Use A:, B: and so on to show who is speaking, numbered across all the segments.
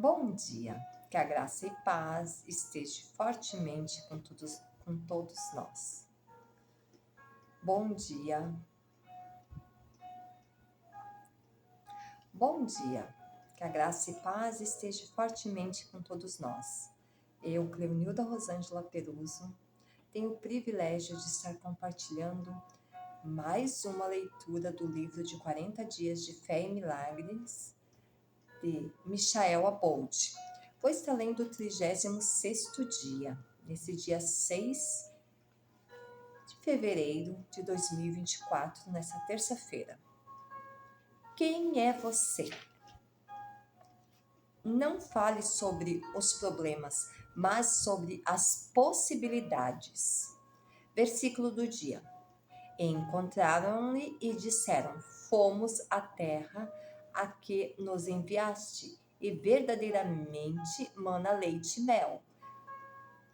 A: Bom dia, que a graça e paz esteja fortemente com todos nós. Bom dia, bom dia, que a graça e paz esteja fortemente com todos nós. Eu, Cleonilda Rosângela Peruso, tenho o privilégio de estar compartilhando mais uma leitura do livro de 40 Dias de Fé e Milagres, de Michael Abold. Vou estar lendo o 36º dia, nesse dia 6 de fevereiro de 2024, nessa terça-feira. Quem é você? Não fale sobre os problemas, mas sobre as possibilidades. Versículo do dia. Encontraram-lhe e disseram: Fomos à terra a que nos enviaste, e verdadeiramente mana leite e mel.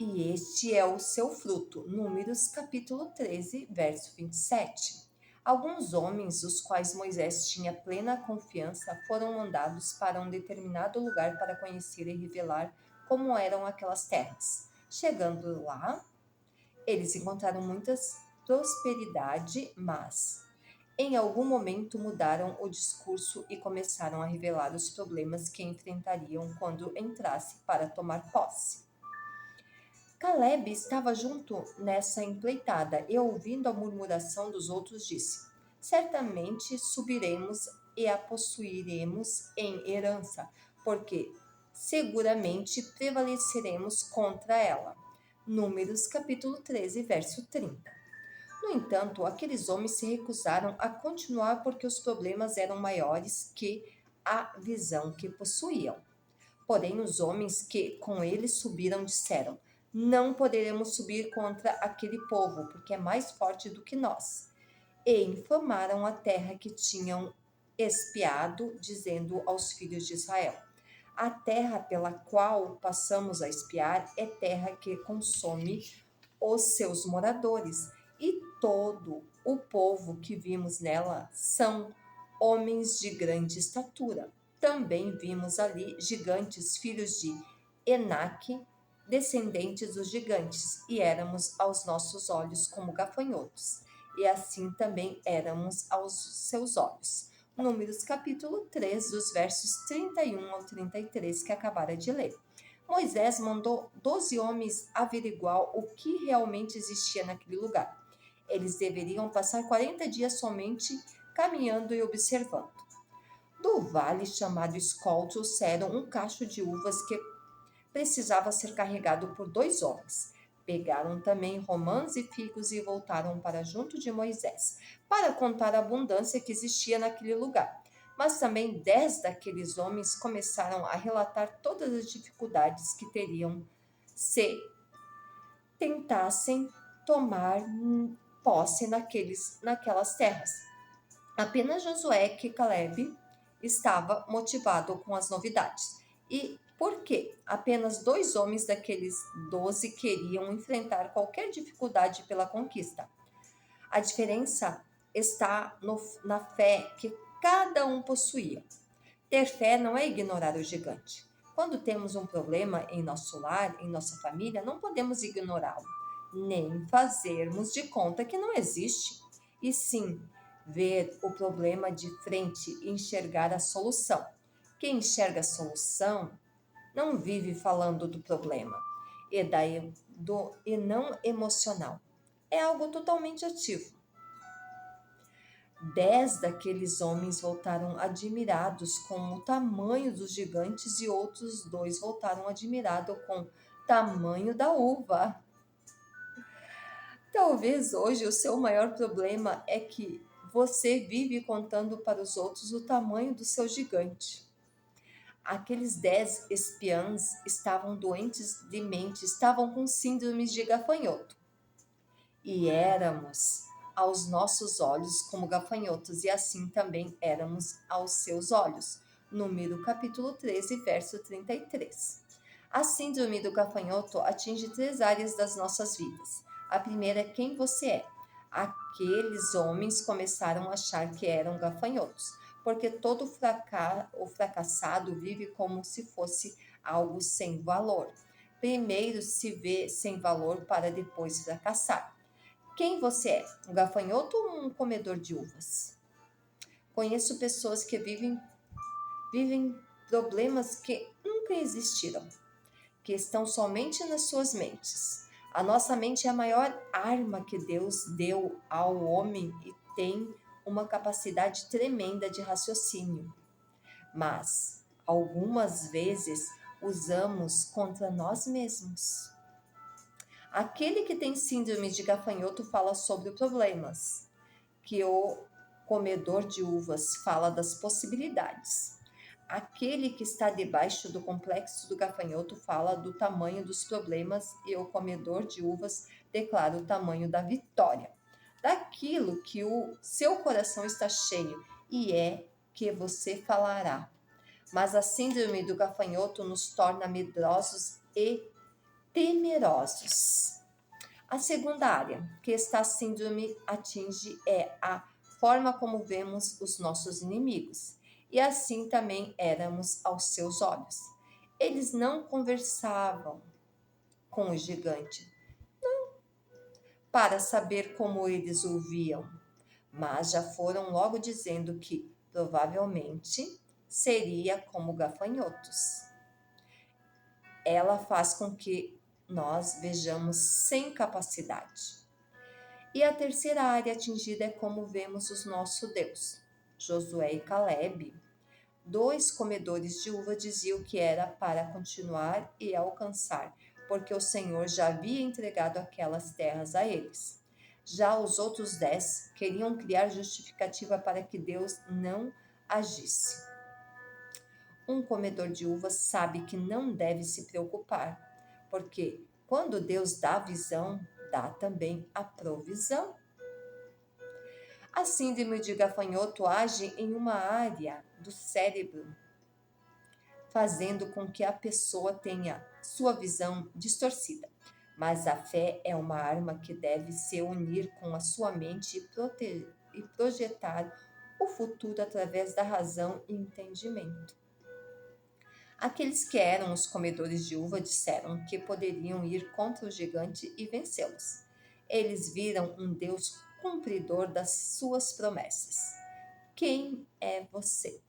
A: E este é o seu fruto. Números capítulo 13, verso 27. Alguns homens, os quais Moisés tinha plena confiança, foram mandados para um determinado lugar para conhecer e revelar como eram aquelas terras. Chegando lá, eles encontraram muitas prosperidade, mas em algum momento mudaram o discurso e começaram a revelar os problemas que enfrentariam quando entrasse para tomar posse. Caleb estava junto nessa empreitada e, ouvindo a murmuração dos outros, disse: Certamente subiremos e a possuiremos em herança, porque seguramente prevaleceremos contra ela. Números capítulo 13, verso 30. No entanto, aqueles homens se recusaram a continuar porque os problemas eram maiores que a visão que possuíam. Porém, os homens que com eles subiram disseram: Não poderemos subir contra aquele povo, porque é mais forte do que nós. E infamaram a terra que tinham espiado, dizendo aos filhos de Israel: A terra pela qual passamos a espiar é terra que consome os seus moradores, e todo o povo que vimos nela são homens de grande estatura. Também vimos ali gigantes, filhos de Enaque, descendentes dos gigantes, e éramos aos nossos olhos como gafanhotos, e assim também éramos aos seus olhos. Números capítulo 3, dos versos 31 ao 33, que acabara de ler. Moisés mandou 12 homens averiguar o que realmente existia naquele lugar. Eles deveriam passar 40 dias somente caminhando e observando. Do vale chamado Escol trouxeram um cacho de uvas que precisava ser carregado por 2 homens. Pegaram também romãs e figos e voltaram para junto de Moisés, para contar a abundância que existia naquele lugar. Mas também 10 daqueles homens começaram a relatar todas as dificuldades que teriam se tentassem tomar posse naquelas terras. Apenas Josué e Caleb estava motivado com as novidades. E por quê? Apenas 2 homens daqueles 12 queriam enfrentar qualquer dificuldade pela conquista. A diferença está na fé que cada um possuía. Ter fé não é ignorar o gigante. Quando temos um problema em nosso lar, em nossa família, não podemos ignorá-lo, nem fazermos de conta que não existe, e sim ver o problema de frente e enxergar a solução. Quem enxerga a solução não vive falando do problema e não emocional. É algo totalmente ativo. 10 daqueles homens voltaram admirados com o tamanho dos gigantes e outros 2 voltaram admirados com o tamanho da uva. Talvez hoje o seu maior problema é que você vive contando para os outros o tamanho do seu gigante. Aqueles 10 espiãs estavam doentes de mente, estavam com síndromes de gafanhoto. E éramos aos nossos olhos como gafanhotos, e assim também éramos aos seus olhos. Número capítulo 13, verso 33. A síndrome do gafanhoto atinge 3 áreas das nossas vidas. A primeira é quem você é. Aqueles homens começaram a achar que eram gafanhotos. porque todo o fracassado vive como se fosse algo sem valor. Primeiro se vê sem valor para depois fracassar. Quem você é? Um gafanhoto ou um comedor de uvas? Conheço pessoas que vivem problemas que nunca existiram, que estão somente nas suas mentes. A nossa mente é a maior arma que Deus deu ao homem e tem uma capacidade tremenda de raciocínio. Mas algumas vezes usamos contra nós mesmos. Aquele que tem síndrome de gafanhoto fala sobre problemas, que o comedor de uvas fala das possibilidades. Aquele que está debaixo do complexo do gafanhoto fala do tamanho dos problemas e o comedor de uvas declara o tamanho da vitória. Daquilo que o seu coração está cheio e é que você falará. Mas a síndrome do gafanhoto nos torna medrosos e temerosos. A segunda área que esta síndrome atinge é a forma como vemos os nossos inimigos. E assim também éramos aos seus olhos. Eles não conversavam com o gigante para saber como eles ouviam, mas já foram logo dizendo que provavelmente seria como gafanhotos. Ela faz com que nós vejamos sem capacidade. E a terceira área atingida é como vemos o nosso Deus. Josué e Caleb, 2 comedores de uva, diziam que era para continuar e alcançar, porque o Senhor já havia entregado aquelas terras a eles. Já os outros 10 queriam criar justificativa para que Deus não agisse. Um comedor de uvas sabe que não deve se preocupar, porque quando Deus dá a visão, dá também a provisão. A síndrome de gafanhoto age em uma área do cérebro, fazendo com que a pessoa tenha sua visão distorcida. Mas a fé é uma arma que deve se unir com a sua mente e projetar o futuro através da razão e entendimento. Aqueles que eram os comedores de uva disseram que poderiam ir contra o gigante e vencê-los. Eles viram um Deus cumpridor das suas promessas. Quem é você?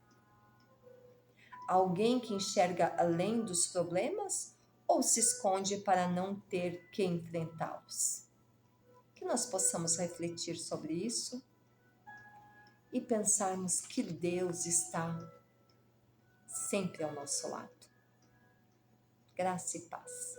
A: Alguém que enxerga além dos problemas ou se esconde para não ter que enfrentá-los? Que nós possamos refletir sobre isso e pensarmos que Deus está sempre ao nosso lado. Graça e paz.